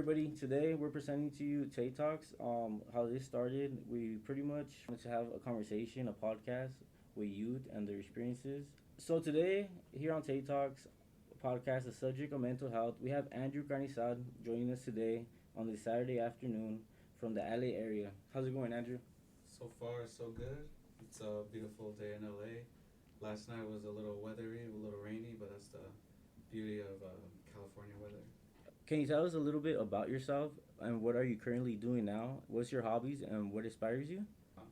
everybody. Today we're presenting to you TAY Talks. How this started, we pretty much wanted to have a conversation, a podcast with youth and their experiences. So today, here on TAY Talks podcast, the subject of mental health, we have Andrew Carnizad joining us today on this Saturday afternoon from the LA area. How's it going, Andrew? So far, so good. It's a beautiful day in LA. Last night was a little weathery, a little rainy, but that's the beauty of California weather. Can you tell us a little bit about yourself and what are you currently doing now? What's your hobbies and what inspires you?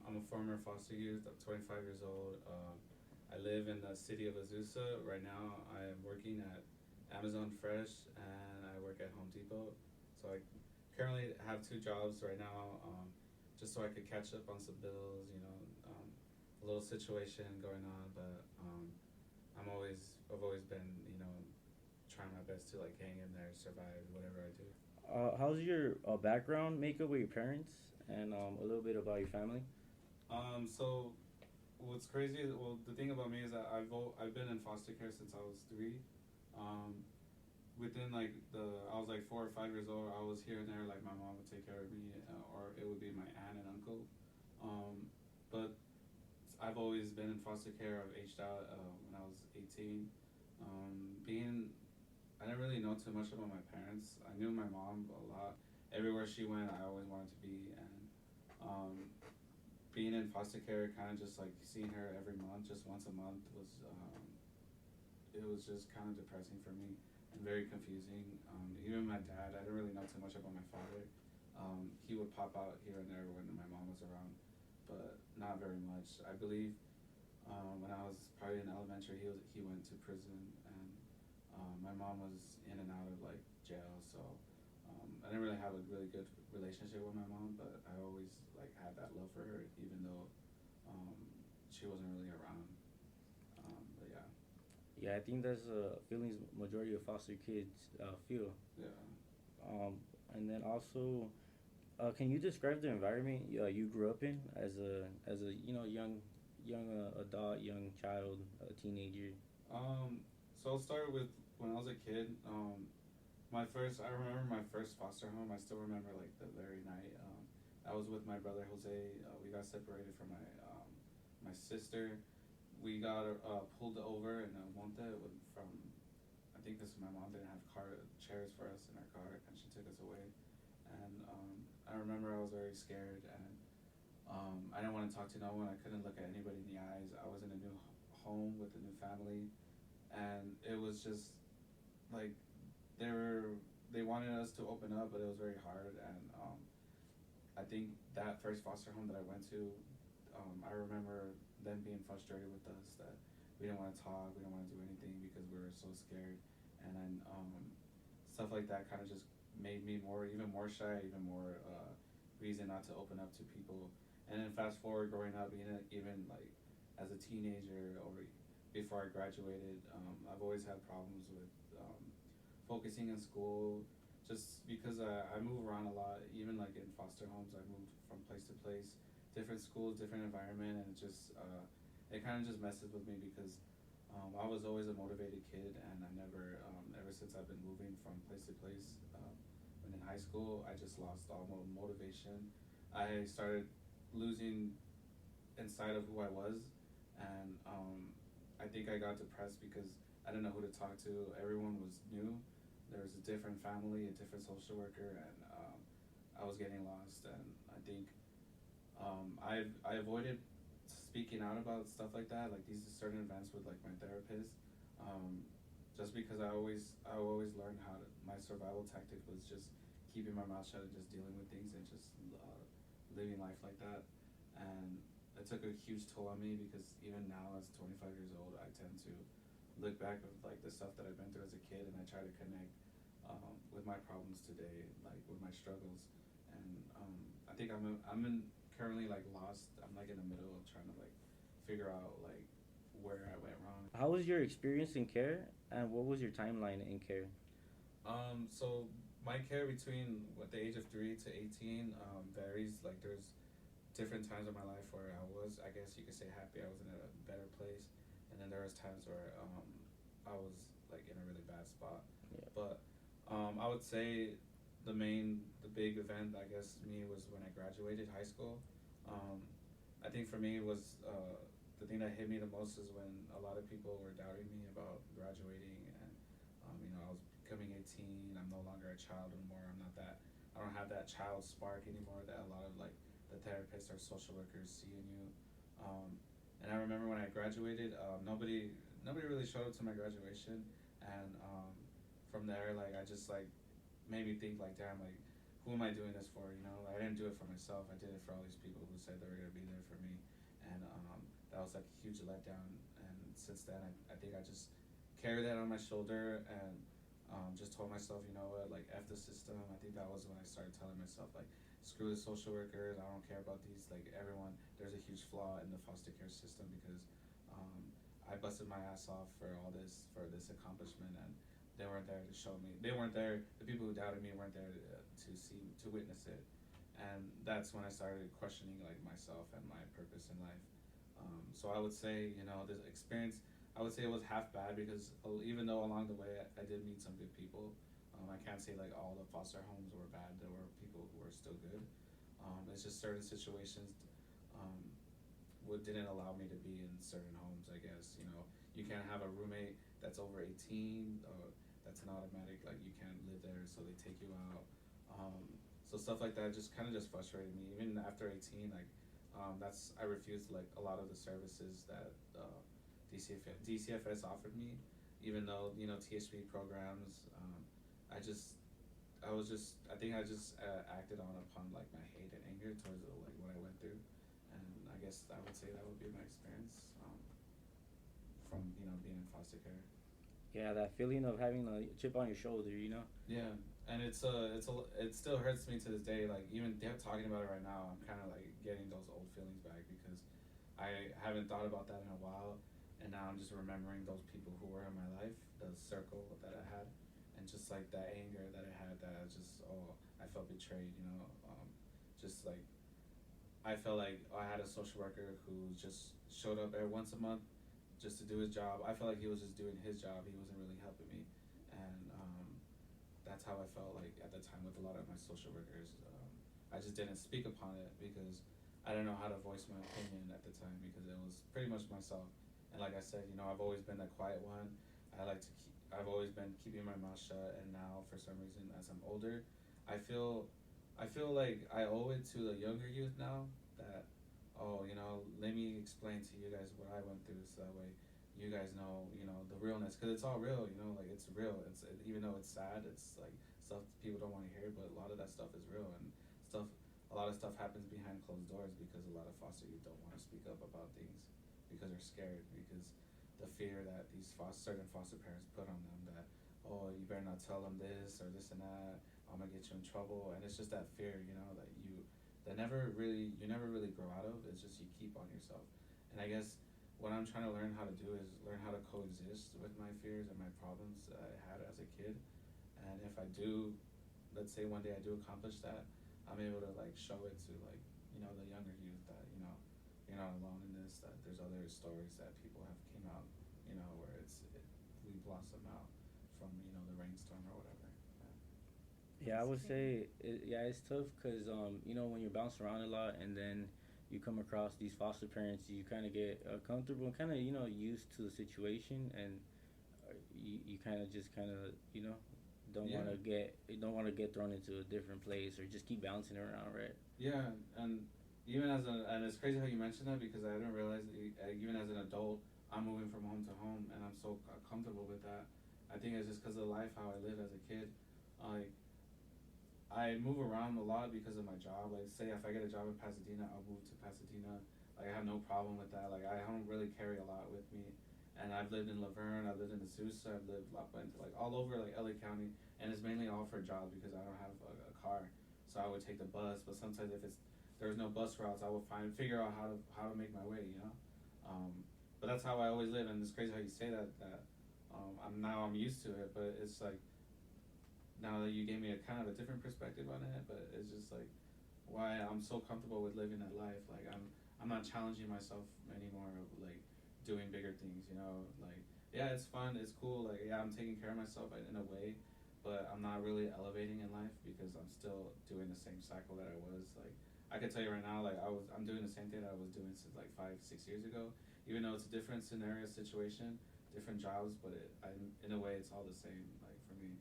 I'm a former foster youth. I'm 25 years old. I live in the city of Azusa. Right now, I am working at Amazon Fresh and I work at Home Depot. So I currently have two jobs right now, just so I could catch up on some bills. A little situation going on, but I've always been, trying my best to like hang in there, survive whatever I do. How's your background makeup with your parents and a little bit about your family? So what's crazy? Well, the thing about me is that I've been in foster care since I was 3. Um, Within like I was like 4 or 5 years old. I was here and there. Like my mom would take care of me, or it would be my aunt and uncle. But I've always been in foster care. I've aged out when I was 18. Being I didn't really know too much about my parents. I knew my mom a lot. Everywhere she went, I always wanted to be. And um, being in foster care, kind of just like seeing her every month, just once a month, was it was just kind of depressing for me and very confusing. Even my dad, I didn't really know too much about my father. He would pop out here and there when my mom was around, but not very much. I believe when I was probably in elementary, he went to prison, and my mom was in and out of like jail. So I didn't really have a really good relationship with my mom, but I always like had that love for her, even though um, she wasn't really around. But yeah. Yeah, I think that's feelings majority of foster kids feel. Yeah. And then also, can you describe the environment you grew up in as a young adult, young child, a teenager? So I'll start with when I was a kid. I remember my first foster home. I still remember like the very night. I was with my brother Jose. We got separated from my sister. We got pulled over in a monte from. I think this my mom didn't have chairs for us in our car, and she took us away. And I remember I was very scared, and I didn't want to talk to no one. I couldn't look at anybody in the eyes. I was in a new home with a new family, and it was just like they wanted us to open up, but it was very hard. And I think that first foster home that I went to, I remember them being frustrated with us that we didn't want to talk, we didn't want to do anything because we were so scared. And then stuff like that kind of just made me even more shy, even more reason not to open up to people. And then fast forward, growing up, even like as a teenager or before I graduated, I've always had problems with focusing in school, just because I move around a lot. Even like in foster homes, I moved from place to place, different schools, different environment, and it kind of just messes with me because I was always a motivated kid, and I never, ever since I've been moving from place to place. When in high school, I just lost all motivation. I started losing inside of who I was, and I think I got depressed because I didn't know who to talk to. Everyone was new. There was a different family, a different social worker, and I was getting lost. And I think I avoided speaking out about stuff like that, like these certain events with like my therapist, just because I always learned my survival tactic was just keeping my mouth shut and just dealing with things and just living life like that. And it took a huge toll on me because even now as 25 years old, I tend to look back at like the stuff that I've been through as a kid, and I try to connect with my problems today, like with my struggles. And I think I'm in currently like lost. I'm like in the middle of trying to like figure out like where I went wrong. How was your experience in care, and what was your timeline in care? So my care between the age of 3 to 18 varies. Like there's different times in my life where I guess you could say happy. I was in a better place, and then there was times where I was like in a really bad spot. Yeah. But I would say the big event, I guess, me was when I graduated high school. Um, I think for me it was the thing that hit me the most is when a lot of people were doubting me about graduating, and I was becoming 18. I'm no longer a child anymore. I'm not that. I don't have that child spark anymore that a lot of like the therapists or social workers see in you. Um, and I remember when I graduated, nobody really showed up to my graduation, and from there, like I just like made me think like, damn, like who am I doing this for? You know, like, I didn't do it for myself. I did it for all these people who said they were gonna be there for me, and that was like a huge letdown. And since then, I think I just carried that on my shoulder, and just told myself, you know what, like f the system. I think that was when I started telling myself like, screw the social workers. I don't care about these. Like everyone, there's a huge flaw in the foster care system because I busted my ass off for this accomplishment, and they weren't there to show me. They weren't there. The people who doubted me weren't there to witness it, and that's when I started questioning like myself and my purpose in life. So I would say, this experience, I would say it was half bad because even though along the way I did meet some good people, I can't say like all the foster homes were bad. There were people who were still good. It's just certain situations um, didn't allow me to be in certain homes. I guess you can't have a roommate that's over 18. That's an automatic, like you can't live there, so they take you out. So stuff like that just kind of just frustrated me. Even after 18, like I refused like a lot of the services that DCFS offered me, even though THP programs. I think I just acted on upon like my hate and anger towards like what I went through, and I guess I would say that would be my experience from being in foster care. Yeah, that feeling of having a chip on your shoulder, you know. Yeah, and it still hurts me to this day. Like even talking about it right now, I'm kind of like getting those old feelings back because I haven't thought about that in a while, and now I'm just remembering those people who were in my life, the circle that I had, and just like that anger that I had. That I just I felt betrayed. Just like I felt like I had a social worker who just showed up every once a month just to do his job. I felt like he was just doing his job. He wasn't really helping me, and that's how I felt like at the time with a lot of my social workers. I just didn't speak upon it because I didn't know how to voice my opinion at the time because it was pretty much myself. And like I said, I've always been that quiet one. I've always been keeping my mouth shut, and now for some reason, as I'm older, I feel, I feel like I owe it to the younger youth now that, let me explain to you guys what I went through, so that way, you guys know, the realness, because it's all real, like it's real. Even though it's sad, it's like stuff people don't want to hear, but a lot of that stuff is real, and stuff. A lot of stuff happens behind closed doors because a lot of foster youth don't want to speak up about things because they're scared, because the fear that these certain foster parents put on them, that you better not tell them this or this and that, I'm gonna get you in trouble. And it's just that fear, that you never really grow out of. It's just you keep on yourself. And I guess what I'm trying to learn how to do is learn how to coexist with my fears and my problems that I had as a kid. And if I do, let's say one day I do accomplish that, I'm able to like show it to like the younger youth that you're not alone in this. That there's other stories that people have came out, where we blossom out from the rainstorm or whatever. Yeah, I would say yeah, it's tough because when you're bouncing around a lot and then you come across these foster parents, you kind of get comfortable and kind of used to the situation, and you kind of just kind of don't Yeah, want to get thrown into a different place or just keep bouncing around, right? yeah, and and it's crazy how you mentioned that because I didn't realize that even as an adult, I'm moving from home to home, and I'm so comfortable with that. I think it's just because of life, how I lived as a kid. Like I move around a lot because of my job. Like, say if I get a job in Pasadena, I'll move to Pasadena. Like, I have no problem with that. Like, I don't really carry a lot with me. And I've lived in Laverne, I've lived in Azusa, I've lived like all over like LA County, and it's mainly all for jobs because I don't have a car, so I would take the bus. But sometimes if there's no bus routes, I will figure out how to make my way, but that's how I always live, and it's crazy how you say that. I'm used to it, but it's like now that you gave me a kind of a different perspective on it, but it's just like why I'm so comfortable with living that life. Like I'm not challenging myself anymore of like doing bigger things, like yeah, it's fun, it's cool, like yeah, I'm taking care of myself in a way, but I'm not really elevating in life because I'm still doing the same cycle that I was. Like I can tell you right now, like I'm doing the same thing that I was doing since like 5 6 years ago. Even though it's a different scenario situation, different jobs, but in a way it's all the same. Like for me,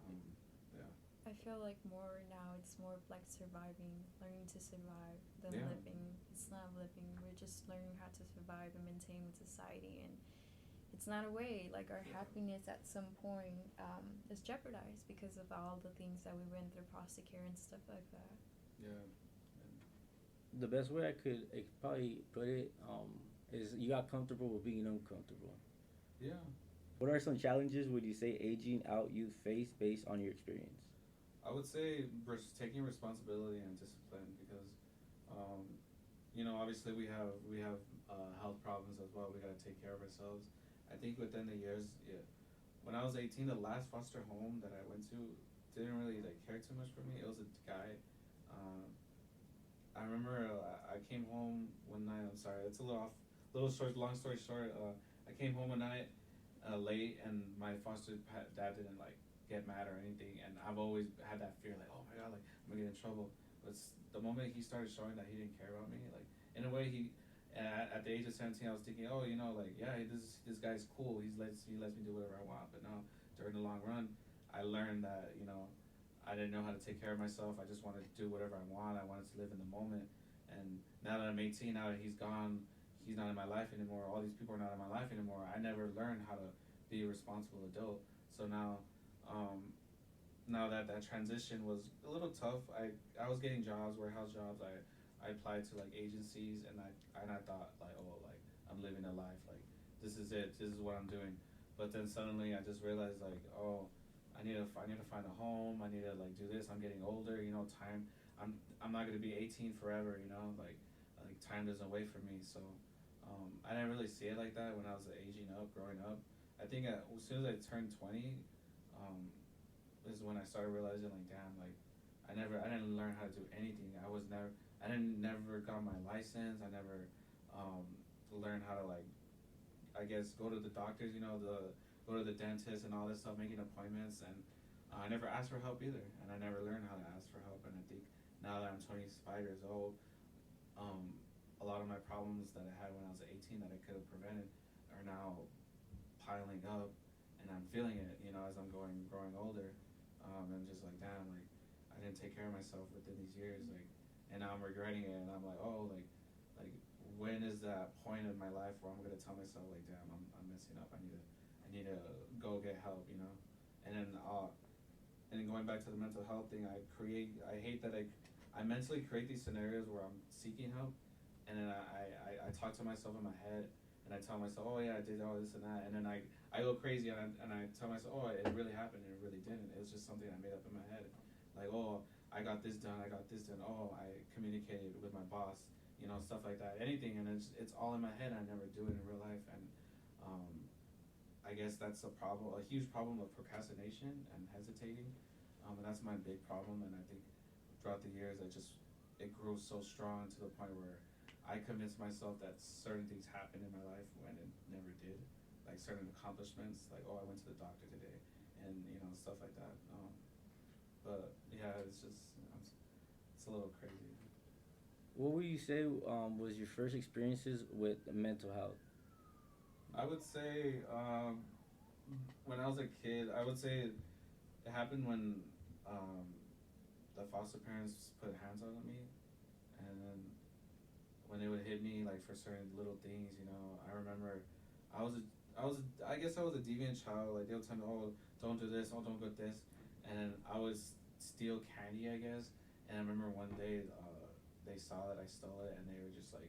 um, yeah, I feel like more now it's more like surviving, learning to survive than yeah, living. It's not living. We're just learning how to survive and maintain with society, and it's not a way. Like our happiness at some point is jeopardized because of all the things that we went through, foster care and stuff like that. yeah, The best way I could probably put it is you got comfortable with being uncomfortable. yeah. What are some challenges would you say aging out youth face based on your experience? I would say taking responsibility and discipline because, um, obviously we have health problems as well. We gotta take care of ourselves. I think within the years, yeah, when I was 18, the last foster home that I went to didn't really like care too much for me. It was a guy. Um, I remember I came home one night. I'm sorry, it's a little off. Little short, long story short. I came home one night late, and my dad didn't like get mad or anything. And I've always had that fear, like, oh my god, like I'm gonna get in trouble. But the moment he started showing that he didn't care about me, like in a way he. At the age of 17, I was thinking, oh, like, yeah, this guy's cool. He lets me do whatever I want. But now, during the long run, I learned that I didn't know how to take care of myself. I just wanted to do whatever I want. I wanted to live in the moment. And now that I'm 18, now that he's gone, he's not in my life anymore. All these people are not in my life anymore. I never learned how to be a responsible adult. So now that transition was a little tough. I was getting jobs, warehouse jobs. I applied to like agencies, and I thought like, oh, like I'm living a life. Like this is it. This is what I'm doing. But then suddenly I just realized like, oh, I need to find a home. I need to like do this. I'm getting older. Time. I'm not gonna be 18 forever. Like time doesn't wait for me. So I didn't really see it like that when I was aging up, growing up. I think as soon as I turned 20, um, is when I started realizing like, damn, like I didn't learn how to do anything. I didn't never got my license. I never um, learned how to like I guess go to the doctors, go to the dentist and all this stuff, making appointments, and I never asked for help either, and I never learned how to ask for help. And I think now that I'm 25 years old, um, a lot of my problems that I had when I was 18 that I could have prevented are now piling up, and I'm feeling it, as I'm growing older, and just like damn, like I didn't take care of myself within these years, like, and now I'm regretting it, and I'm like, oh, like when is that point in my life where I'm gonna tell myself like, damn, I'm messing up. I need to go get help, and then going back to the mental health thing, I hate that I mentally create these scenarios where I'm seeking help, and then I talk to myself in my head, and I tell myself, oh yeah, I did all this and that, and then I go crazy, and I tell myself, oh, it really happened, and it really didn't. It was just something I made up in my head, like, oh, I got this done, oh, I communicated with my boss, stuff like that, anything, and it's all in my head. I never do it in real life, and um, I guess that's a huge problem of procrastination and hesitating, and that's my big problem. And I think throughout the years, it grew so strong to the point where I convinced myself that certain things happened in my life when it never did, like certain accomplishments, like, oh, I went to the doctor today, and stuff like that. But yeah, it's a little crazy. What would you say was your first experiences with mental health? I would say when I was a kid, I would say it happened when um, the foster parents put hands on me, and then when they would hit me like for certain little things, I remember I was a, I guess I was a deviant child. Like they'll tell me, oh, don't do this, oh, don't get this, and I would steal candy, I guess. And I remember one day they saw that I stole it, and they were just like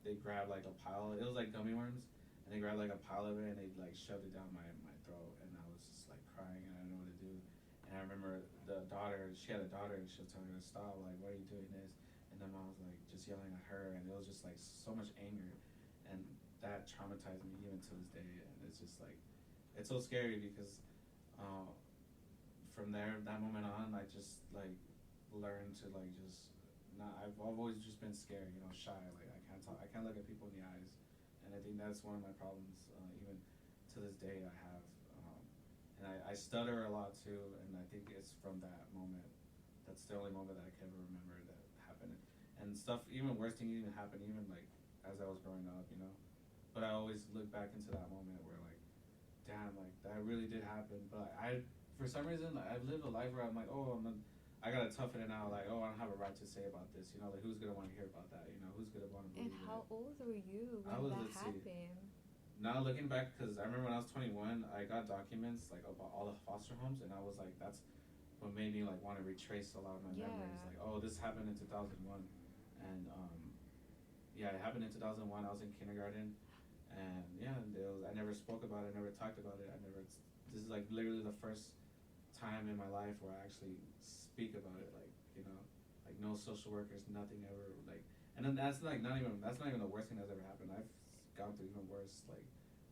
they grabbed like a pile. It was like gummy worms, and they grabbed like a pile of it, and they like shoved it down my throat, and I was just like crying, and I didn't know what to do. And I remember she had a daughter, and she was telling her to stop, like, why are you doing this? And then I was like just yelling at her, and it was just like so much anger, and that traumatized me even to this day. And it's just like it's so scary because uh, from that moment on, I just like learned to like just not. I've always just been scared, shy. Like I can't talk. I can't look at people in the eyes, and I think that's one of my problems. Even to this day, I have, and I stutter a lot too, and I think it's from that moment. That's the only moment that I can ever remember that happened, and stuff even worse thing even happened even like as I was growing up, you know. But I always look back into that moment where like, damn, like that really did happen. But I, for some reason, like, I've lived a life where I'm like, oh, I gotta toughen it out. Like, oh, I don't have a right to say about this. You know, like who's gonna want to hear about that? You know, who's gonna want to And believe it? how old were you I when was, that let's see. happened? Now looking back, because I remember when I was 21, I got documents like about all the foster homes, and I was like, that's what made me like want to retrace a lot of my memories. Yeah. Like, oh, this happened in 2001, and yeah, it happened in 2001. I was in kindergarten, and yeah, I never spoke about it, I never talked about it. This is like literally the first time in my life where I actually speak about it. Like, you know, like no social workers, nothing ever. Like, and then that's not even the worst thing that's ever happened. I've gone through even worse, like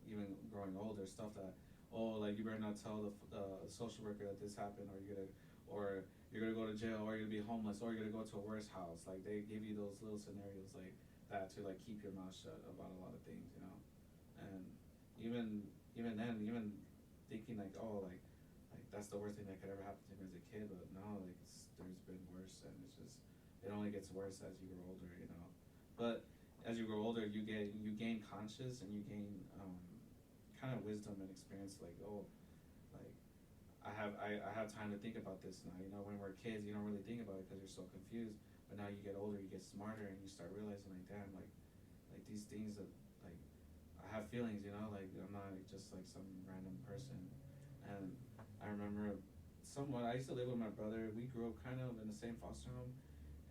even growing older, stuff that, oh, like you better not tell the social worker that this happened, or you're gonna go to jail, or you're gonna be homeless, or you're gonna go to a worse house. Like they give you those little scenarios like that to like keep your mouth shut about a lot of things, you know. And even then, even thinking like, oh, like that's the worst thing that could ever happen to me as a kid. But no, like there's been worse, and it's just it only gets worse as you grow older, you know. But as you grow older, you gain conscious, and you gain kind of wisdom and experience. Like, oh, like I have time to think about this now. You know, when we're kids, you don't really think about it because you're so confused. But now you get older, you get smarter, and you start realizing like, damn, like these things that like I have feelings. You know, like I'm not just like some random person. And I remember somewhat. I used to live with my brother. We grew up kind of in the same foster home,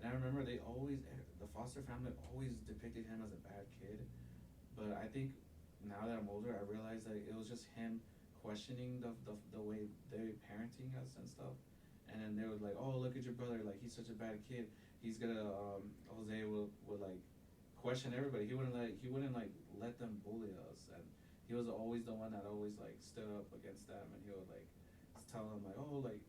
and I remember the foster family always depicted him as a bad kid. But I think now that I'm older, I realize that it was just him questioning the way they were parenting us and stuff. And then they would like, oh, look at your brother, like he's such a bad kid. He's gonna Jose would like question everybody. He wouldn't like let them bully us, and he was always the one that always like stood up against them, and he would like tell them like, oh, like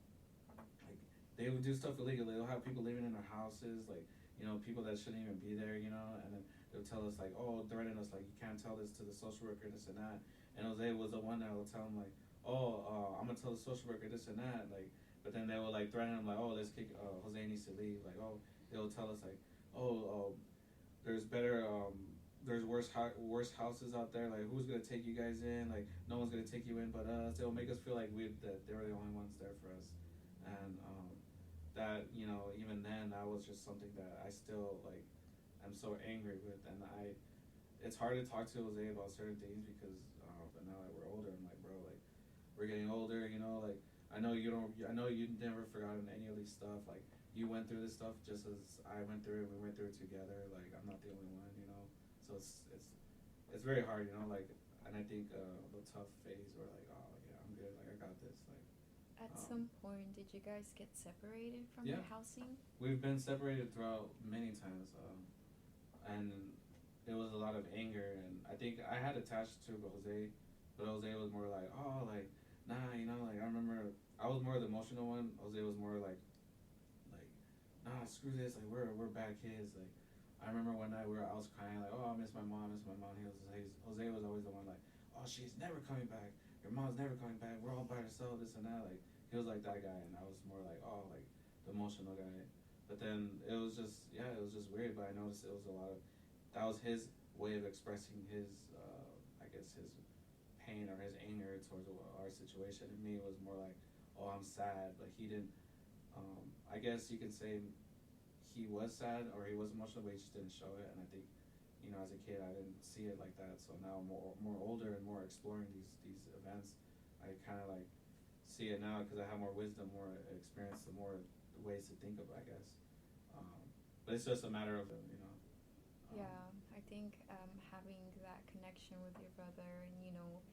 they would do stuff illegally. They'll have people living in their houses, like, you know, people that shouldn't even be there, you know. And then they'll tell us like, oh, threaten us like, you can't tell this to the social worker, this and that. And Jose was the one that would tell him like, oh, I'm gonna tell the social worker this and that, like. But then they would like threaten him like, oh, let's kick. Jose needs to leave. Like, oh, they'll tell us like, oh, there's better there's worse houses out there. Like, who's gonna take you guys in? Like, no one's gonna take you in but us. They'll make us feel like that they were the only ones there for us. And that, you know, even then that was just something that I still like I'm so angry with. And it's hard to talk to Jose about certain things because but now that we're older, I'm like, bro, like we're getting older, you know. Like, I know you never forgotten any of these stuff. Like, you went through this stuff just as I went through it. We went through it together. Like, I'm not the only one, you know. So it's very hard, you know. Like, and I think the tough phase where like, oh yeah, I'm good. Like, I got this. Like, At some point, did you guys get separated from yeah, your housing? we've been separated throughout many times, and it was a lot of anger. And I think I had attached to Jose, but Jose was more like, oh, like, nah, you know. Like, I remember I was more the emotional one. Jose was more like, nah, screw this. Like, we're bad kids. Like, I remember one night I was crying like, oh, I miss my mom, miss my mom. Jose was always the one like, oh, she's never coming back. Your mom's never coming back. We're all by ourselves, this and that. Like, he was like that guy, and I was more like, oh, like the emotional guy. But then it was just weird. But I noticed it was a lot of that was his way of expressing his I guess his pain or his anger towards our situation. And me, it was more like, oh, I'm sad. But he didn't. I guess you could say he was sad or he was emotional, but he just didn't show it. And I think, you know, as a kid, I didn't see it like that. So now more older and more exploring these events, I kind of like see it now because I have more wisdom, more experience, and more ways to think of, I guess. But it's just a matter of, you know. Yeah, I think having that connection with your brother, and you know,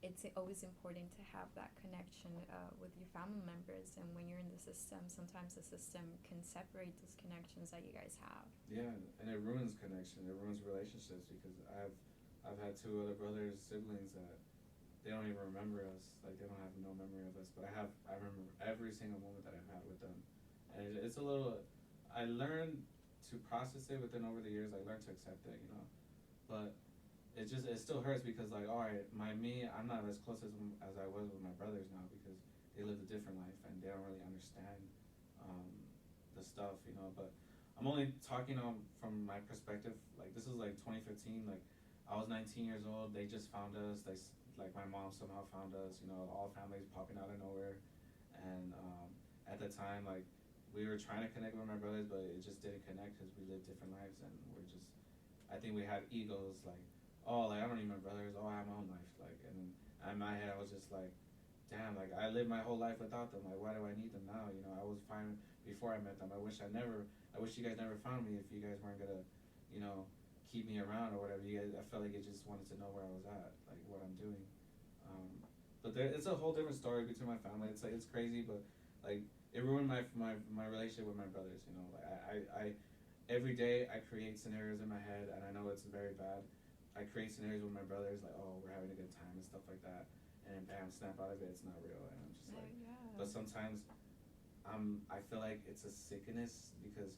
it's always important to have that connection with your family members. And when you're in the system, sometimes the system can separate those connections that you guys have. Yeah, and it ruins connection. It ruins relationships because I've had two other brothers, siblings that they don't even remember us. Like, they don't have no memory of us. But I remember every single moment that I've had with them, and it's a little. I learned to process it, but then over the years I learned to accept it. You know, but it still hurts because like all right, I'm not as close as I was with my brothers now because they lived a different life and they don't really understand um, the stuff, you know. But I'm only talking on from my perspective. Like this is like 2015. Like I was 19 years old. They just found us. Like my mom somehow found us. You know, all families popping out of nowhere, and at the time like we were trying to connect with my brothers, but it just didn't connect because we lived different lives and we're just. I think we had egos like, oh, like I don't need my brothers. Oh, I have my own life. Like, and in my head, I was just like, damn, like I lived my whole life without them. Like, why do I need them now? You know, I was fine before I met them. I wish you guys never found me if you guys weren't gonna, you know, keep me around or whatever. You guys, I felt like you just wanted to know where I was at, like what I'm doing. Um, but it's a whole different story between my family. It's like it's crazy, but like it ruined my relationship with my brothers. You know, like I every day I create scenarios in my head, and I know it's very bad. I create scenarios with my brothers, like, oh, we're having a good time and stuff like that, and bam, snap out of it, it's not real, and I'm just like, Yeah. but sometimes I feel like it's a sickness because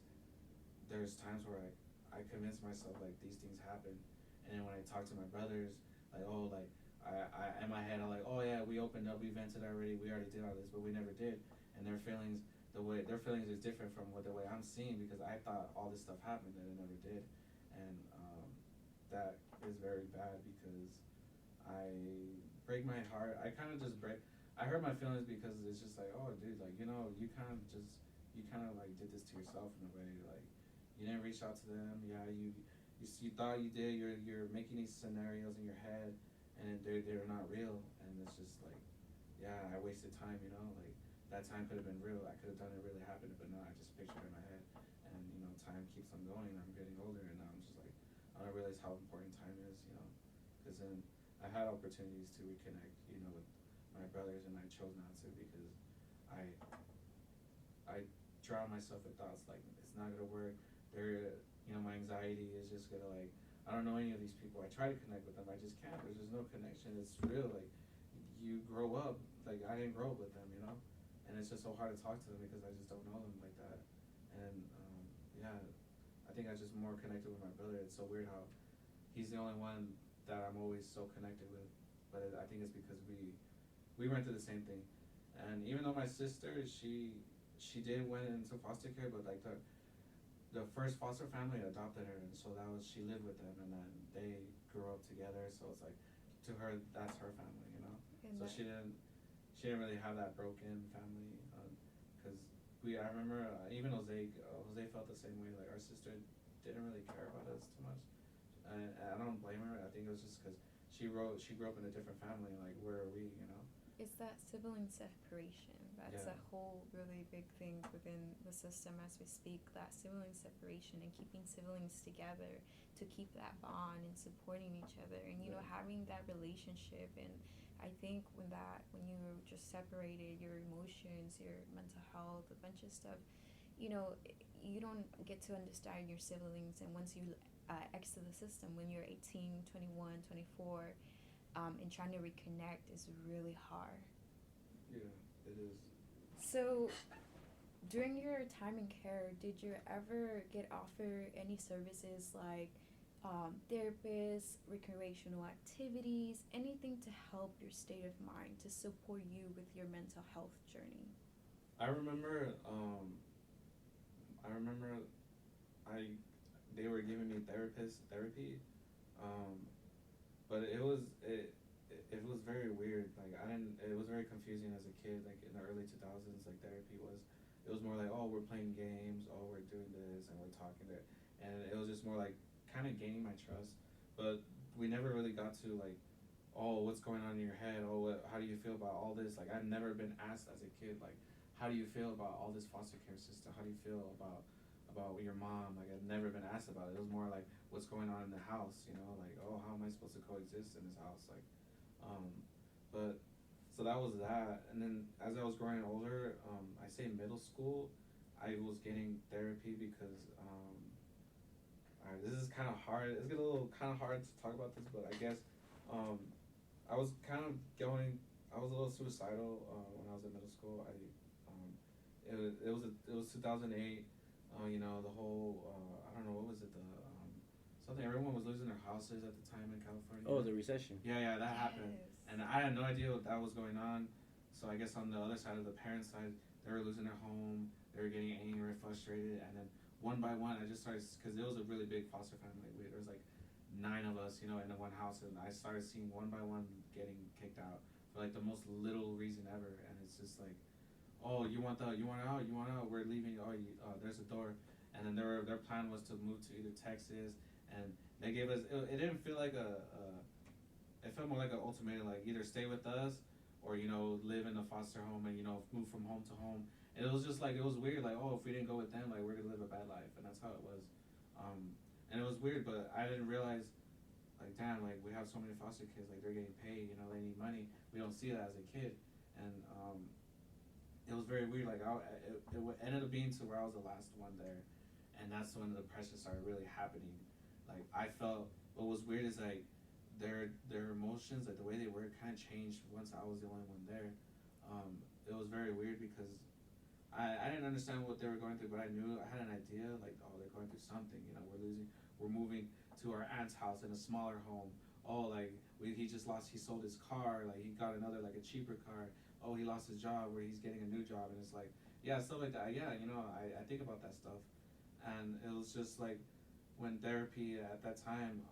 there's times where I convince myself like these things happen, and then when I talk to my brothers, like, oh, like I in my head I'm like, oh yeah, we opened up, we vented already, we already did all this, but we never did, and their feelings is different from what the way I'm seeing because I thought all this stuff happened and it never did, and that is very bad because I break my heart. I kind of just break. I hurt my feelings because it's just like, oh, dude, like you know, you kind of like did this to yourself in a way. Like you didn't reach out to them. Yeah, you thought you did. You're making these scenarios in your head, and they're not real. And it's just like, yeah, I wasted time. You know, like that time could have been real. I could have done it really happen, but no, I just pictured it in my head. And you know, time keeps on going. I'm getting older, and now I'm just like, I don't realize how important time is. You know, because then I had opportunities to reconnect. You know, with my brothers, and I chose not to because I I drown myself with thoughts like it's not gonna work. They're you know my anxiety is just gonna like I don't know any of these people. I try to connect with them, I just can't. There's just no connection. It's real. Like you grow up. Like I didn't grow up with them, you know, and it's just so hard to talk to them because I just don't know them like that. And yeah, I think I just more connected with my brother. It's so weird how he's the only one that I'm always so connected with, but I think it's because we went through the same thing, and even though my sister she did went into foster care, but like the first foster family adopted her, and so that was she lived with them, and then they grew up together. So it's like to her that's her family, you know. And So she didn't really have that broken family, because I remember even Jose felt the same way. Like our sister didn't really care about us too much, and I don't blame her. I think it was just because she grew up in a different family. Like where are we, you know? it's that sibling separation. That's Yeah. a whole really big thing within the system as we speak. That sibling separation and keeping siblings together to keep that bond and supporting each other and you know Yeah. having that relationship. And I think when you're just separated, your emotions, your mental health, a bunch of stuff, you know, you don't get to understand your siblings. And once you exit the system when you're 18, 21, 24, and trying to reconnect is really hard. Yeah, it is. So, during your time in care, did you ever get offered any services like therapists, recreational activities, anything to help your state of mind, to support you with your mental health journey? I remember. I remember. I They were giving me therapy. Um, but it was very weird. Like I didn't. It was very confusing as a kid. Like in the early 2000s, like therapy was. It was more like, oh, we're playing games. Oh, we're doing this, and we're talking to, and it was just more like kind of gaining my trust. But we never really got to like, oh, what's going on in your head? Oh, how do you feel about all this? Like I've never been asked as a kid, like, how do you feel about all this foster care system? How do you feel about your mom? Like I've never been asked about it. It was more like what's going on in the house, you know, like, oh, how am I supposed to coexist in this house? Like, um, but so that was that. And then as I was growing older, I say middle school, I was getting therapy because this is kind of hard. It's getting a little kind of hard to talk about this, but I guess um, I was kind of going. I was a little suicidal when I was in middle school. It was 2008. You know the whole I don't know what was it, the something. Everyone was losing their houses at the time in California. Oh, the recession. Yeah, that Yes. happened, and I had no idea what that was going on. So I guess on the other side of the parents' side, they were losing their home. They were getting angry, frustrated, and then one by one, I just started because it was a really big foster family. There was like 9 of us, in the one house, and I started seeing one by one getting kicked out for like the most little reason ever, and it's just like, oh, you want out, you want out, we're leaving. Oh, there's a door, and then their plan was to move to either Texas, and they gave us. It didn't feel like it felt more like an ultimatum, like either stay with us or live in a foster home and move from home to home. And it was just like it was weird, like, oh, if we didn't go with them, like we're gonna live a bad life, and that's how it was. And it was weird, but I didn't realize, like, damn, like we have so many foster kids, like they're getting paid, they need money. We don't see that as a kid, and it was very weird. Like it ended up being to where I was the last one there, and that's when the pressure started really happening. Like I felt what was weird is like their emotions, like the way they were, kind of changed once I was the only one there. It was very weird because I didn't understand what they were going through, but I knew I had an idea. Like, oh, they're going through something. We're moving to our aunt's house in a smaller home. Oh, like he just lost. He sold his car. Like he got another, like a cheaper car. Oh, he lost his job, where he's getting a new job, and it's like, yeah, stuff like that. Yeah, I think about that stuff, and it was just like when therapy at that time.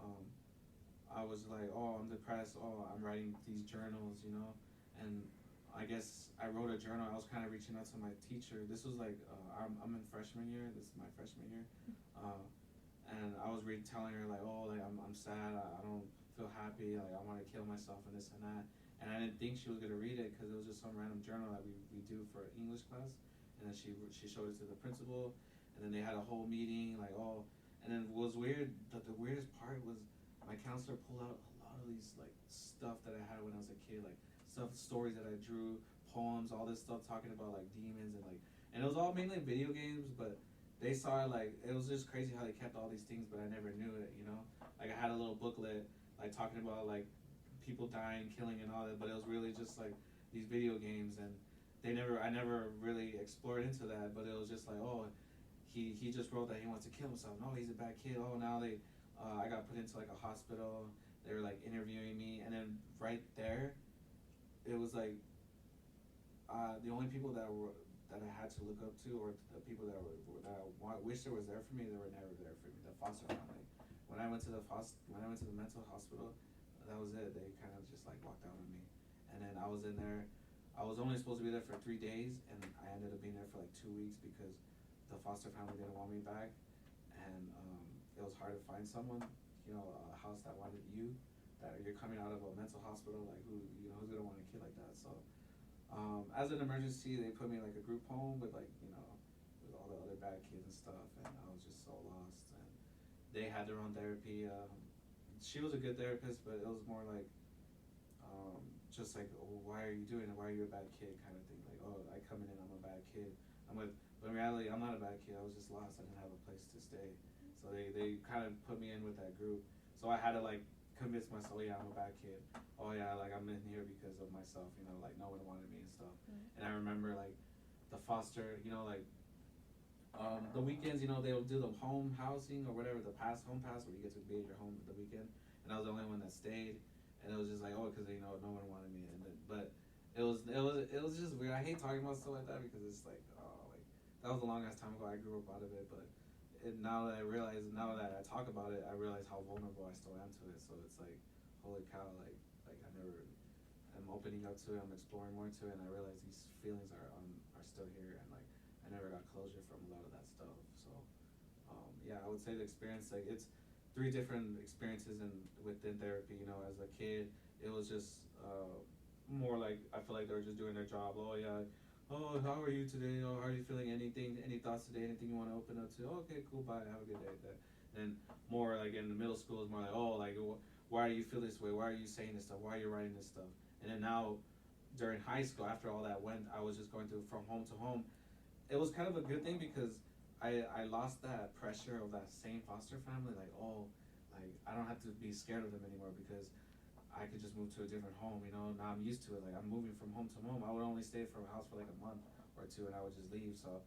I was like, oh, I'm depressed. Oh, I'm writing these journals, and I guess I wrote a journal. I was kind of reaching out to my teacher. This was like, I'm in freshman year. This is my freshman year, and I was telling her like, oh, like I'm sad. I don't feel happy. Like I want to kill myself and this and that. And I didn't think she was gonna read it because it was just some random journal that we do for English class. And then she showed it to the principal, and then they had a whole meeting like, oh. And then what was weird, the weirdest part was my counselor pulled out a lot of these like stuff that I had when I was a kid, like stories that I drew, poems, all this stuff talking about like demons and it was all mainly video games, but they saw it, like it was just crazy how they kept all these things, but I never knew it, Like I had a little booklet like talking about like people dying, killing, and all that, but it was really just like these video games, and I never really explored into that, but it was just like, oh, he just wrote that he wants to kill himself. No, he's a bad kid. Oh, now I got put into like a hospital. They were like interviewing me, and then right there, it was like the only people that I had to look up to, or the people that I wish there was there for me, they were never there for me. The foster family. When I went to the mental hospital, that was it. They kind of just like walked out on me, and then I was in there. I was only supposed to be there for 3 days, and I ended up being there for like 2 weeks because the foster family didn't want me back, and it was hard to find someone, a house that wanted you, that you're coming out of a mental hospital, like who's gonna want a kid like that. So as an emergency, they put me in like a group home with like with all the other bad kids and stuff, and I was just so lost. And they had their own therapy. She was a good therapist, but it was more like just like, oh, why are you doing it? Why are you a bad kid kind of thing? Like, oh, I come in and I'm a bad kid. But in reality, I'm not a bad kid. I was just lost. I didn't have a place to stay. So they kind of put me in with that group. So I had to like convince myself, oh yeah, I'm a bad kid. Oh yeah, like I'm in here because of myself, like no one wanted me and stuff. Mm-hmm. And I remember like the foster, like the weekends, they'll do the home housing or whatever, the home pass where you get to be at your home the weekend. And I was the only one that stayed. And it was just like, oh, because no one wanted me. But it was just weird. I hate talking about stuff like that because it's like, oh, like that was a long ass time ago. I grew up out of it, but now that I talk about it, I realize how vulnerable I still am to it. So it's like, holy cow, like I'm opening up to it. I'm exploring more to it, and I realize these feelings are still here, and like I never got closure from a lot of that stuff. So yeah, I would say the experience, like it's 3 different experiences within therapy. As a kid, it was just more like I feel like they were just doing their job. Oh yeah, oh how are you today? Oh how are you feeling? Any thoughts today? Anything you want to open up to? Oh, okay, cool, bye, have a good day. And more like in the middle school is more like, oh, like why do you feel this way? Why are you saying this stuff? Why are you writing this stuff? And then now during high school, after all that went, I was just going through from home to home. It was kind of a good thing because I lost that pressure of that same foster family. Like, oh, like I don't have to be scared of them anymore because I could just move to a different home. Now I'm used to it. Like I'm moving from home to home. I would only stay for a house for like a month or 2, and I would just leave. So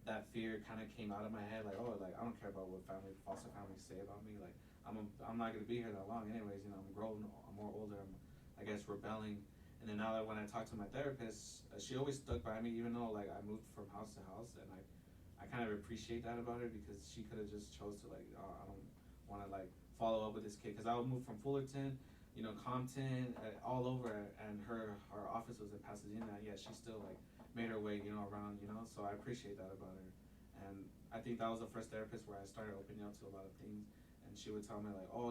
that fear kind of came out of my head, like, oh, like I don't care about what foster families say about me. Like I'm not gonna be here that long, anyways. You know, I'm grown, I'm more older. I'm, I guess, rebelling. And then now that when I talk to my therapist, she always stuck by me, even though like I moved from house to house, and I kind of appreciate that about her because she could have just chose to like, oh, I don't want to like follow up with this kid because I would move from Fullerton, you know, Compton, all over, and her office was in Pasadena. Yet she still like made her way, you know, around, you know. So I appreciate that about her, and I think that was the first therapist where I started opening up to a lot of things, and she would tell me like, oh,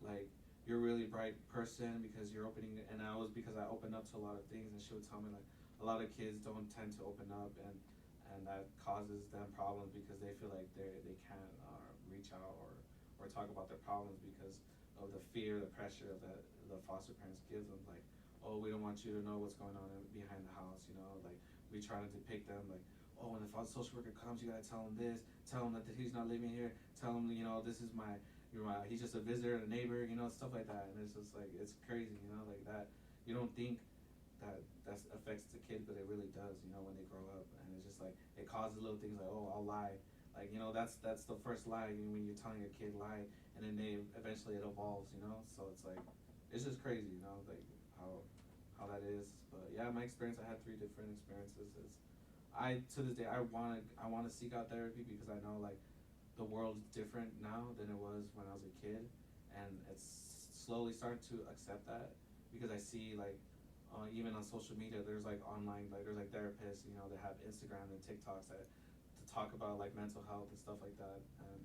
like you're a really bright person because you're opening, and I was because I opened up to a lot of things, and she would tell me like a lot of kids don't tend to open up, and that causes them problems because they feel like they can't reach out or talk about their problems because of the fear, the pressure that the foster parents give them. Like, oh, we don't want you to know what's going on behind the house, you know. Like we try to depict them like, oh, when the social worker comes, you gotta tell him this, tell him that he's not living here, tell him, you know, this is my, he's just a visitor, a neighbor, you know, stuff like that. And it's just like, it's crazy, you know, like that. You don't think that affects the kid, but it really does, you know, when they grow up. And it's just like, it causes little things like, oh, I'll lie. Like, you know, that's the first lie, when you're telling a kid lie, and then eventually it evolves, you know. So it's like, it's just crazy, you know, like how that is. But yeah, my experience, I had 3 different experiences. To this day, I wanna seek out therapy because I know like the world's different now than it was when I was a kid, and it's slowly starting to accept that because I see like even on social media, there's like online, like there's like therapists, you know, that have Instagram and TikToks that to talk about like mental health and stuff like that. And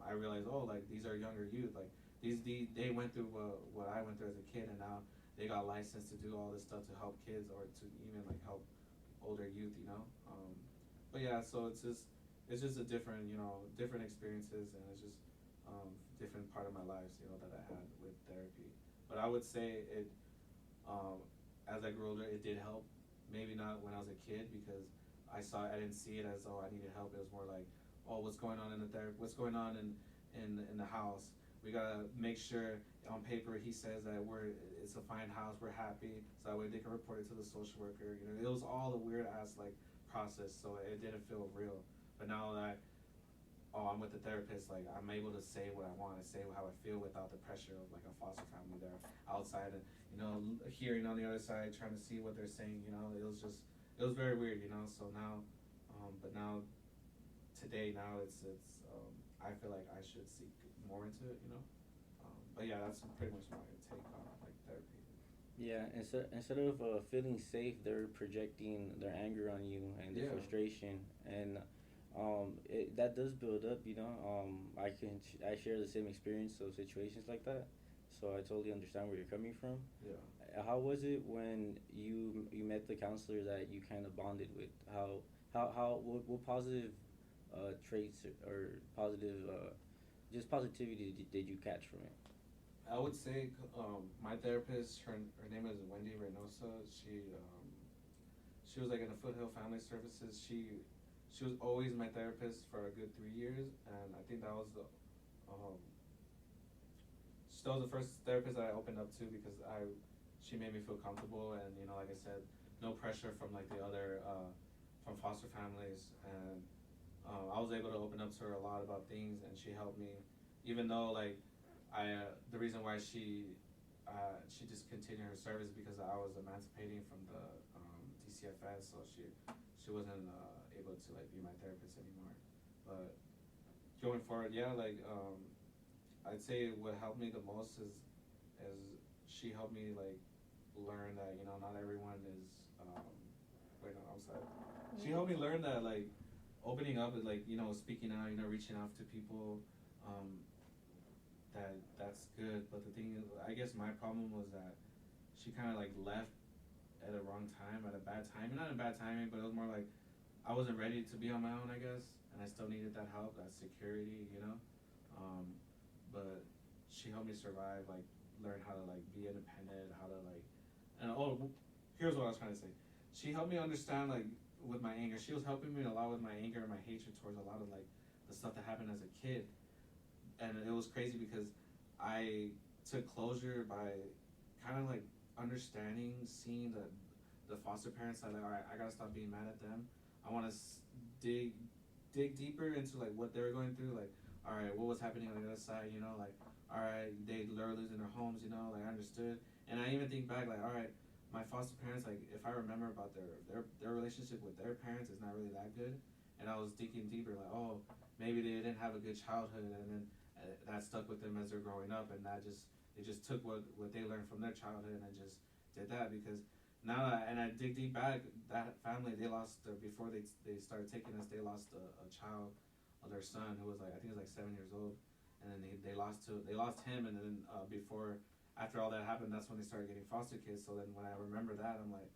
I realized, oh, like these are younger youth, like they went through what I went through as a kid, and now they got licensed to do all this stuff to help kids or to even like help older youth, you know. But yeah, so it's just a different, you know, different experiences, and it's just different part of my life, you know, that I had with therapy. But I would say as I grew older, it did help. Maybe not when I was a kid because I didn't see it as, oh, I needed help. It was more like, oh, what's going on in the therapy? What's going on in the house? We gotta make sure on paper he says that it's a fine house, we're happy, so that way they can report it to the social worker. You know, it was all a weird ass like process, so it didn't feel real. But now that I'm with the therapist, like I'm able to say what I want to say, how I feel without the pressure of like a foster family there outside, and you know, hearing on the other side, trying to see what they're saying. You know, it was very weird. You know, so now, but now today now I feel like I should seek more into it. You know, but yeah, that's pretty much my take on like therapy. Yeah, instead of feeling safe, they're projecting their anger on you and their Yeah. frustration, and that does build up. You know, I share the same experience of situations like that, so I totally understand where you're coming from. Yeah. How was it when you met the counselor that you kind of bonded with? What positive traits or positive just positivity did you catch from it? I would say my therapist, her name is Wendy Reynosa. She was like in the Foothill Family Services. She was always my therapist for a good 3 years, and I think um, that was the first therapist that I opened up to because she made me feel comfortable, and you know, like I said, no pressure from like the other from foster families, and I was able to open up to her a lot about things, and she helped me, even though like the reason why she discontinued her service because I was emancipating from the DCFS, so she wasn't able to like be my therapist anymore. But going forward, yeah, like I'd say what helped me the most is she helped me like learn that, you know, not everyone is wait, no, I'm sorry. She helped me learn that like opening up is like, you know, speaking out, you know, reaching out to people, that's good. But the thing is, I guess my problem was that she kind of like left at a wrong time, at a bad time. Not a bad timing, but it was more like I wasn't ready to be on my own, I guess, and I still needed that help, that security, you know. But she helped me survive, like learn how to like be independent, how to like, and here's what I was trying to say. She helped me understand like with my anger. She was helping me a lot with my anger and my hatred towards a lot of like the stuff that happened as a kid, and it was crazy because I took closure by kind of like understanding, seeing the foster parents that like, all right, I gotta stop being mad at them. I want to dig dig deeper into like what they were going through. Like, all right, what was happening on the other side? You know, like, all right, they're losing their homes. You know, like I understood, and I even think back like, all right, my foster parents, like if I remember about their relationship with their parents is not really that good, and I was digging deeper like, oh, maybe they didn't have a good childhood, and then that stuck with them as they're growing up, and that just they just took what they learned from their childhood and just did that because now and I dig deep back, that family they lost before they started taking us, they lost a child of their son who was like, I think he was like 7 years old, and then they lost him, and then before after all that happened, that's when they started getting foster kids. So then when I remember that, I'm like,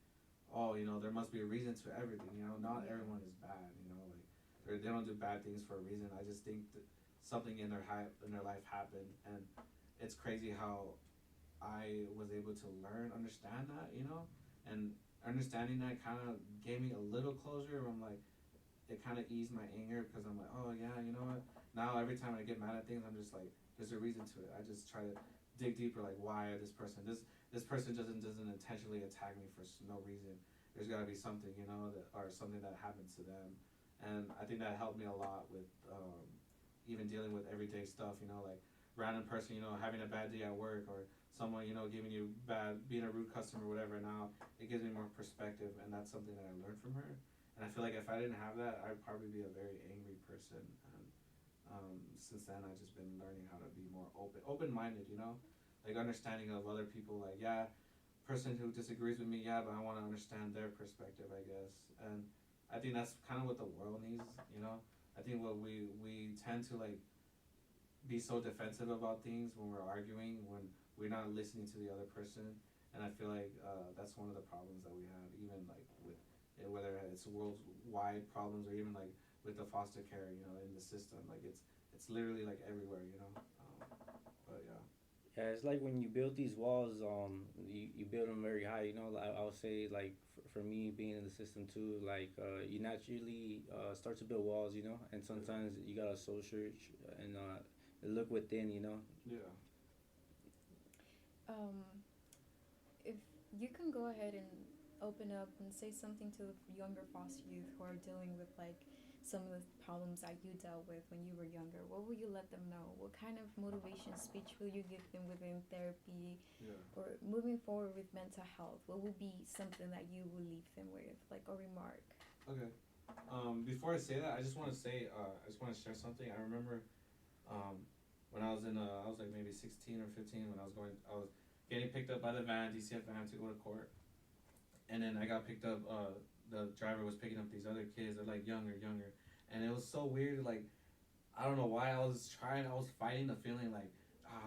oh, you know, there must be a reason to everything. You know, not everyone is bad. You know, like they don't do bad things for a reason. I just think that something in their life happened, and it's crazy how I was able to understand that. You know, and understanding that kind of gave me a little closure. I'm like, it kind of eased my anger because I'm like, oh yeah, you know what? Now every time I get mad at things, I'm just like, there's a reason to it. I just try to dig deeper, like why this person doesn't intentionally attack me for no reason. There's got to be something, you know, that or something that happens to them, and I think that helped me a lot with even dealing with everyday stuff. You know, like random person, you know, having a bad day at work or someone, you know, giving you being a rude customer, or whatever. Now it gives me more perspective, and that's something that I learned from her. And I feel like if I didn't have that, I'd probably be a very angry person. And since then, I've just been learning how to be more open-minded. You know, like understanding of other people. Like, yeah, person who disagrees with me, yeah, but I want to understand their perspective, I guess. And I think that's kind of what the world needs. You know, I think what we tend to like be so defensive about things when we're arguing, when we're not listening to the other person. And I feel like that's one of the problems that we have, even like with whether it's worldwide problems or even like with the foster care, you know, in the system. Like it's literally like everywhere, you know. But yeah. Yeah, it's like when you build these walls, you build them very high. You know, I would say like for me being in the system too, like you naturally start to build walls. You know, and sometimes you gotta soul search and look within. You know. Yeah. Um, if you can go ahead and open up and say something to the younger foster youth who are dealing with like some of the problems that you dealt with when you were younger, what will you let them know? What kind of motivation speech will you give them within therapy Yeah. or moving forward with mental health? What will be something that you will leave them with, like a remark? Okay. Before I say that, I just want to share something. I remember when I was like maybe 16 or 15 when I was getting picked up by the van, DCF van to go to court, and then I got picked up. The driver was picking up these other kids. They're like younger, and it was so weird. Like I don't know why I was fighting the feeling like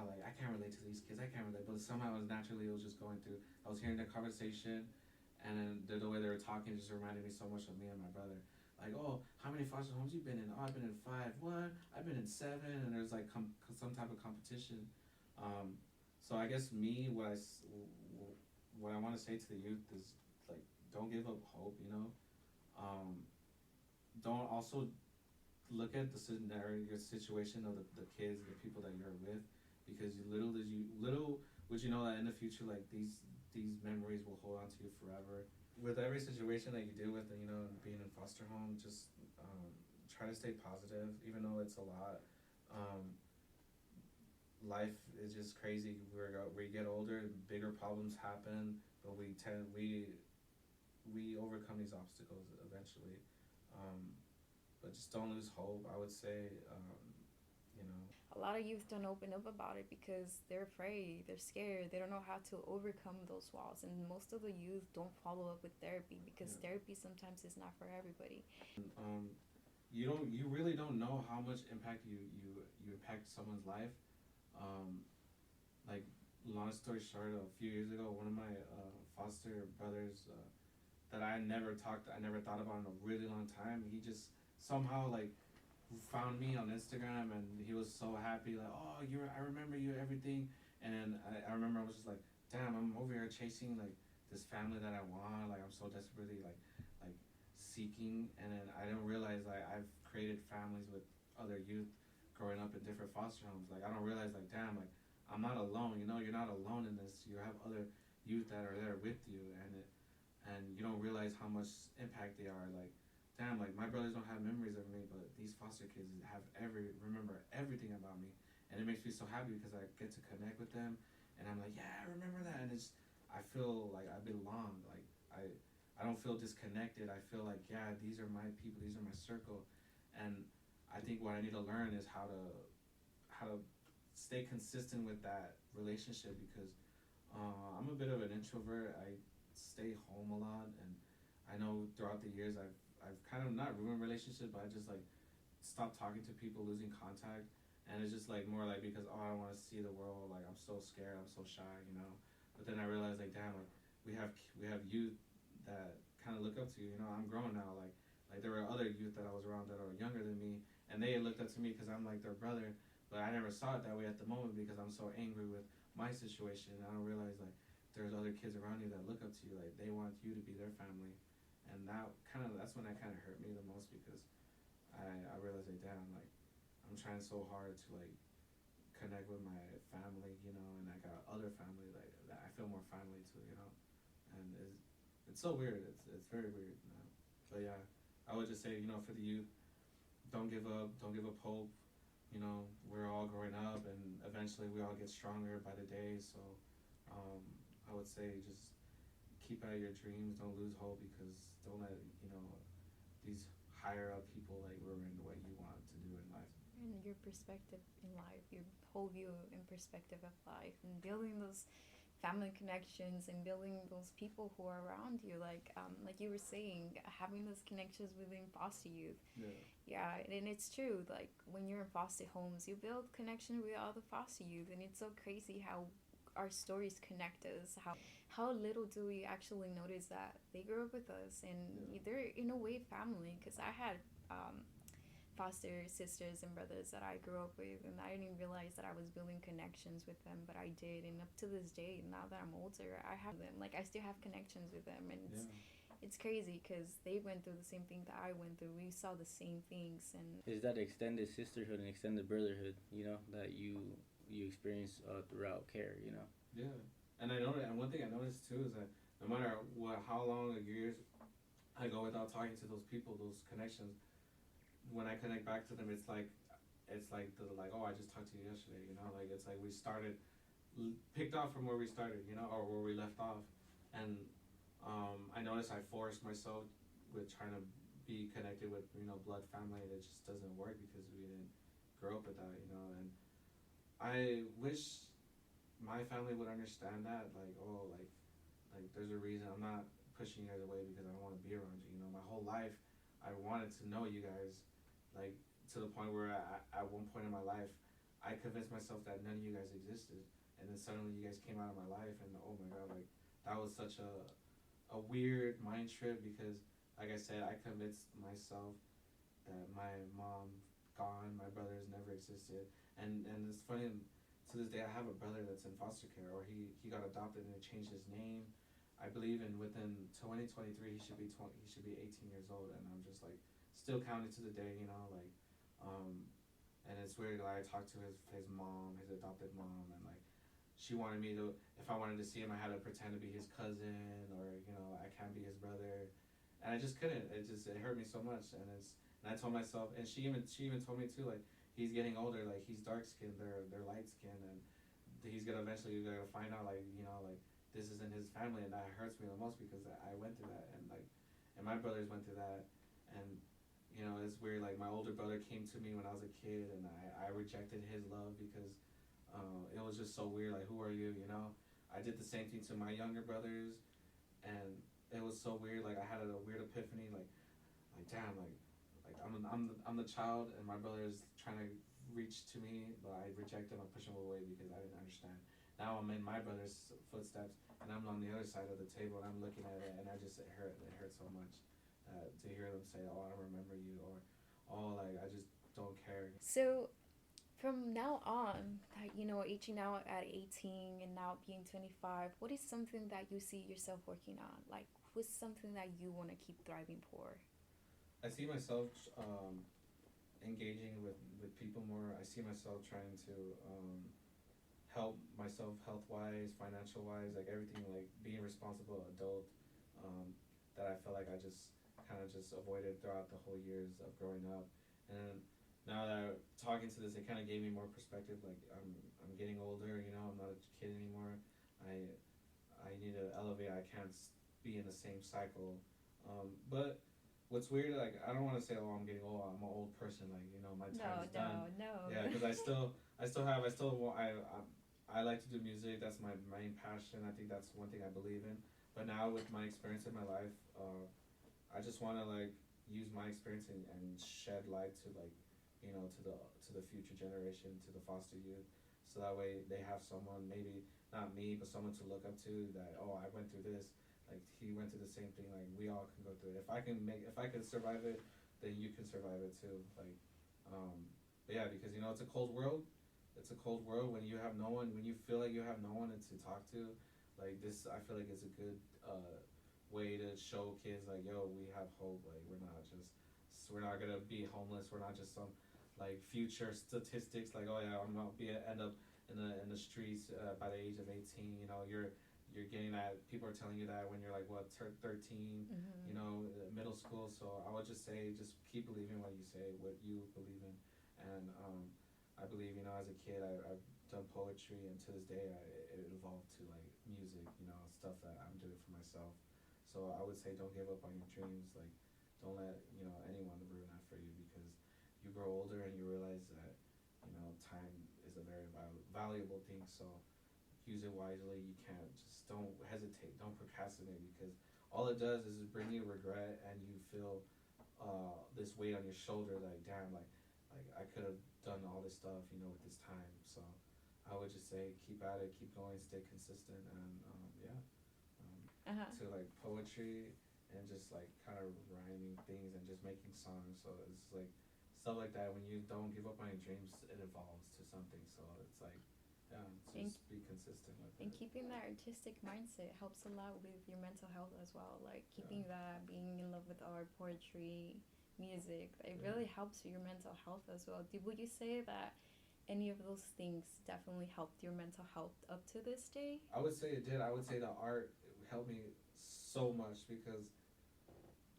like I can't relate to these kids. I can't relate, but somehow it was just going through. I was hearing their conversation, and then the way they were talking just reminded me so much of me and my brother. Like, oh, how many foster homes you been in? Oh, I've been in 5. What? I've been in 7. And there's like some type of competition. So I guess what I want to say to the youth is like, don't give up hope. You know, don't also look at the scenario, your situation of the kids, the people that you're with, because little would you know that in the future, like these memories will hold on to you forever. With every situation that you deal with, you know, being in foster home, just try to stay positive, even though it's a lot. Life is just crazy. We get older, bigger problems happen, but we overcome these obstacles eventually. But just don't lose hope. I would say, you know. A lot of youth don't open up about it because they're afraid, they're scared, they don't know how to overcome those walls, and most of the youth don't follow up with therapy because therapy sometimes is not for everybody. You really don't know how much impact you impact someone's life. Like long story short, a few years ago, one of my foster brothers that I never thought about in a really long time. He just somehow like found me on Instagram, and he was so happy, like, oh, I remember you, everything. And I remember I was just like, damn, I'm over here chasing like this family that I want, like I'm so desperately like seeking, and then I didn't realize like I've created families with other youth growing up in different foster homes. Like I don't realize like, damn, like I'm not alone, you know, you're not alone in this. You have other youth that are there with you, and you don't realize how much impact they are like damn, like my brothers don't have memories of me, but these foster kids remember everything about me, and it makes me so happy because I get to connect with them, and I'm like, yeah, I remember that, and I feel like I belong, like I don't feel disconnected. I feel like, yeah, these are my people, these are my circle, and I think what I need to learn is how to stay consistent with that relationship because I'm a bit of an introvert. I stay home a lot, and I know throughout the years I've kind of not ruined relationships, but I just like stopped talking to people, losing contact, and it's just like more like because I don't want to see the world. Like I'm so scared, I'm so shy, you know. But then I realized like damn, like we have youth that kind of look up to you. You know, I'm grown now. Like there were other youth that I was around that are younger than me, and they looked up to me because I'm like their brother. But I never saw it that way at the moment because I'm so angry with my situation. I don't realize like there's other kids around you that look up to you, like they want you to be their family, and that's when that kind of hurt me the most because I realized like damn, like I'm trying so hard to like connect with my family, you know, and I got other family like that I feel more family to, you know, and it's so weird. It's very weird, you know? But yeah, I would just say, you know, for the youth, don't give up, don't give up hope. You know, we're all growing up, and eventually we all get stronger by the day. So, um, I would say just keep at your dreams. Don't lose hope because don't let these higher up people like ruin what you want to do in life. And your perspective in life, your whole view and perspective of life, and building those family connections and building those people who are around you, like you were saying, having those connections within foster youth. Yeah. Yeah, and it's true. Like when you're in foster homes, you build connection with other foster youth, and it's so crazy how our stories connect us. How little do we actually notice that they grew up with us, and Yeah. they're in a way family. Because I had foster sisters and brothers that I grew up with, and I didn't realize that I was building connections with them, but I did. And up to this day, now that I'm older, I have them. Like I still have connections with them, and it's crazy because they went through the same thing that I went through. We saw the same things, and Is that extended sisterhood and extended brotherhood, you know, that you experience throughout care, you know? Yeah. And I know, and one thing I noticed too is that no matter how long or years I go without talking to those people, those connections, when I connect back to them, it's like the like, oh, I just talked to you yesterday, you know, like it's like we started picked off from where we started, you know, or where we left off, and I noticed I forced myself with trying to be connected with blood family, and it just doesn't work because we didn't grow up with that, you know, and I wish my family would understand that, like, oh, like there's a reason I'm not pushing you guys away because I don't want to be around you. You know, my whole life I wanted to know you guys, like to the point where at one point in my life I convinced myself that none of you guys existed, and then suddenly you guys came out of my life, and oh my god, like that was such a weird mind trip because, like I said, I convinced myself that my mom gone, my brothers never existed, and it's funny. To this day, I have a brother that's in foster care, or he got adopted and he changed his name. I believe in within 2023 he should be 18 years old, and I'm just like still counting to the day, you know, like, and it's weird. Like I talked to his mom, his adopted mom, and like she wanted me to, if I wanted to see him, I had to pretend to be his cousin, or I can't be his brother, and I just couldn't. It hurt me so much, and I told myself, and she even told me too, like he's getting older, like he's dark skinned, they're light skinned, and he's gonna eventually find out, like like this isn't his family, and that hurts me the most because I went through that, and my brothers went through that, and it's weird. Like my older brother came to me when I was a kid, and I rejected his love because it was just so weird. Like, who are you? You know, I did the same thing to my younger brothers, and it was so weird. Like I had a weird epiphany. Like damn, like I'm the child, and my brother is trying to reach to me, but I reject him. I push him away because I didn't understand. Now I'm in my brother's footsteps, and I'm on the other side of the table, and I'm looking at it, and it hurt so much to hear them say, "Oh, I don't remember you," or "Oh, like I just don't care." so from now on, aging out at 18 and now being 25, what is something that you see yourself working on? Like, what's something that you want to keep thriving for? I see myself engaging with people more. I see myself trying to help myself health wise, financial wise, like everything, like being responsible adult. That I feel like I just kind of just avoided throughout the whole years of growing up. And now that talking to this, it kind of gave me more perspective. Like I'm getting older, you know, I'm not a kid anymore. I need to elevate. I can't be in the same cycle. But what's weird, like I don't want to say, oh, I'm getting old. I'm an old person. Like you know, my time's done. No. Yeah, because I like to do music. That's my main passion. I think that's one thing I believe in. But now with my experience in my life, I just want to like use my experience and shed light to like, you know, to the future generation, to the foster youth, so that way they have someone, maybe not me, but someone to look up to. That oh, I went through this. Like he went through the same thing. Like we all can go through it. If I can survive it, then you can survive it too. Like, but yeah, because you know it's a cold world. It's a cold world when you have no one. When you feel like you have no one to talk to, like this, I feel like it's a good way to show kids like, yo, we have hope. Like we're not gonna be homeless. We're not just some like future statistics. Like oh yeah, I'm gonna end up in the streets by the age of 18. You know, you're getting that. People are telling you that when you're like what 13. Mm-hmm. You know, middle school. So I would just say, just keep believing what you say, what you believe in, and I believe, you know, as a kid, I've done poetry, and to this day, it evolved to like music, you know, stuff that I'm doing for myself. So I would say, don't give up on your dreams. Like, don't let you know anyone ruin that for you, because you grow older and you realize that you know time is a very valuable thing. So use it wisely. You can't just don't hesitate, don't procrastinate, because all it does is bring you regret, and you feel this weight on your shoulder. Like damn, like I could have done all this stuff, you know, with this time. So I would just say keep at it, keep going, stay consistent, and yeah, to like poetry and just like kind of rhyming things and just making songs. So it's like stuff like that. When you don't give up on your dreams, it evolves to something. So it's like yeah, just be consistent with And it. keeping that artistic mindset helps a lot with your mental health as well. Like keeping that, being in love with art, poetry, music, it really helps your mental health as well. Would you say that any of those things definitely helped your mental health up to this day? I would say it did. I would say the art helped me so much, because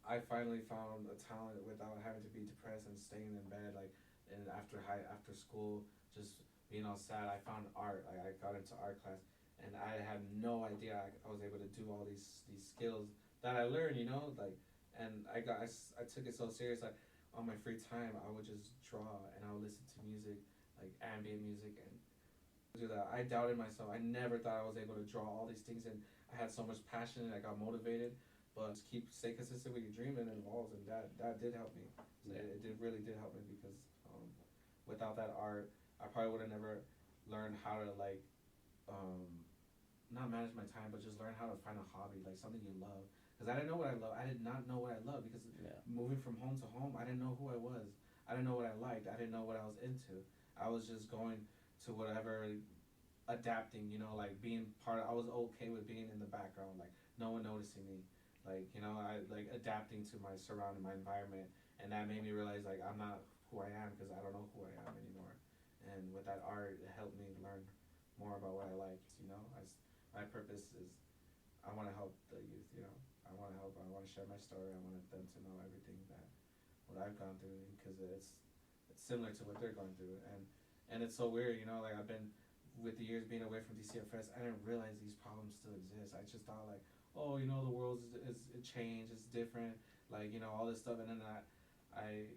I finally found a talent without having to be depressed and staying in bed. Like, and after school, just being all sad, I found art. I got into art class, and I had no idea I was able to do all these skills that I learned. You know, like, and I took it so serious. Like, on my free time, I would just draw, and I would listen to music, like ambient music, and do that. I doubted myself. I never thought I was able to draw all these things, and I had so much passion, and I got motivated. But just stay consistent with your dream, and it evolves, and that did help me. So really did help me, because without that art, I probably would have never learned how to like not manage my time, but just learn how to find a hobby, like something you love. Because I didn't know what I love. I did not know what I love, because moving from home to home, I didn't know who I was. I didn't know what I liked. I didn't know what I was into. I was just going to whatever, adapting. You know, like being part. I was okay with being in the background, like no one noticing me. Like you know, I like adapting to my surrounding, my environment, and that made me realize like I'm not who I am, because I don't know who I am anymore. And with that art, it helped me learn more about what I liked. You know, my purpose is I want to help the youth. You know, I want to help. I want to share my story. I want them to know everything that what I've gone through, because it's similar to what they're going through. And it's so weird. You know, like I've been with the years being away from DCFS, I didn't realize these problems still exist. I just thought like, oh, you know, the world is it changed. It's different. Like you know, all this stuff. And then I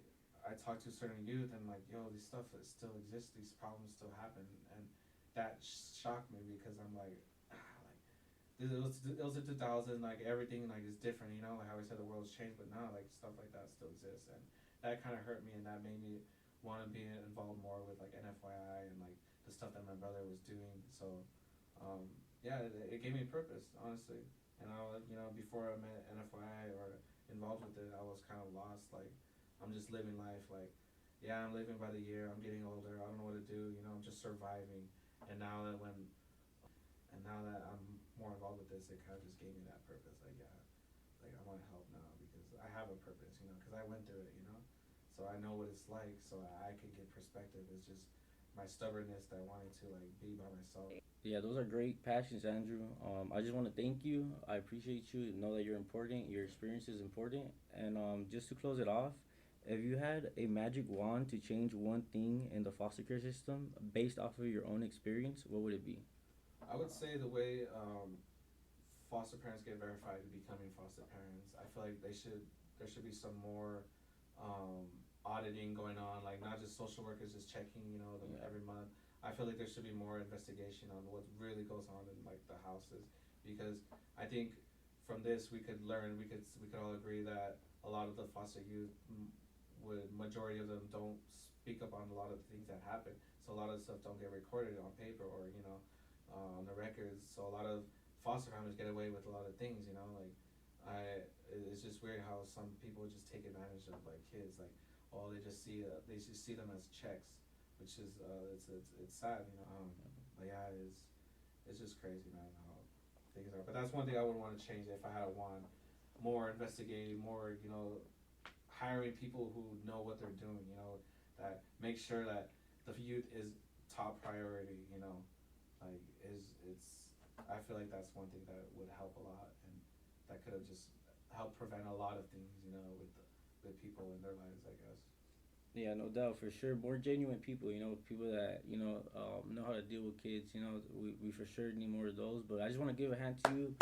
talked to certain youth, and like, yo, this stuff still exists. These problems still happen, and that shocked me, because I'm like, like it was the 2000s, like everything like is different, you know, like how I said the world's changed, but now like stuff like that still exists, and that kind of hurt me, and that made me want to be involved more with like NFYI and like the stuff that my brother was doing. So, yeah, it gave me purpose, honestly. And I was, you know, before I met NFYI or involved with it, I was kind of lost. Like, I'm just living life. Like, yeah, I'm living by the year. I'm getting older. I don't know what to do. You know, I'm just surviving. And now that I'm more involved with this, it kind of just gave me that purpose. Like, yeah, like I want to help now, because I have a purpose. You know, because I went through it. You know, so I know what it's like. So I could get perspective. It's just my stubbornness that wanted to like be by myself. Yeah, those are great passions, Andrew. I just want to thank you. I appreciate you. Know that you're important. Your experience is important. And just to close it off, if you had a magic wand to change one thing in the foster care system based off of your own experience, what would it be? I would say the way foster parents get verified to becoming foster parents. I feel like there should be some more um, auditing going on, like not just social workers just checking, you know, them Yeah. every month. I feel like there should be more investigation on what really goes on in like the houses, because I think from this we could all agree that a lot of the foster youth would majority of them don't speak up on a lot of the things that happen. So a lot of stuff don't get recorded on paper or on the records. So a lot of foster families get away with a lot of things, you know, like it's just weird how some people just take advantage of like kids, like oh they just see them as checks, which is it's sad, you know. But yeah, it's just crazy, man, how things are. But that's one thing I would want to change if I had a wand. More investigating, more hiring people who know what they're doing, you know, that make sure that the youth is top priority, you know, like is it's I feel like that's one thing that would help a lot, and that could have just helped prevent a lot of things, you know, with people in their lives, I guess. Yeah, no doubt, for sure. More genuine people, people that, know how to deal with kids. We for sure need more of those. But I just want to give a hand to you.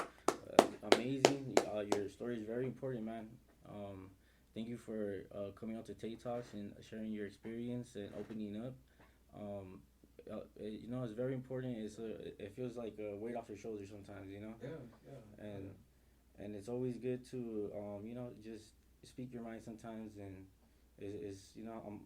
Amazing. Your story is very important, man. Thank you for coming out to Tay Talks and sharing your experience and opening up. It's very important. It feels like a weight off your shoulders sometimes, Yeah, yeah, oh, and yeah. and it's always good to just speak your mind sometimes, and I'm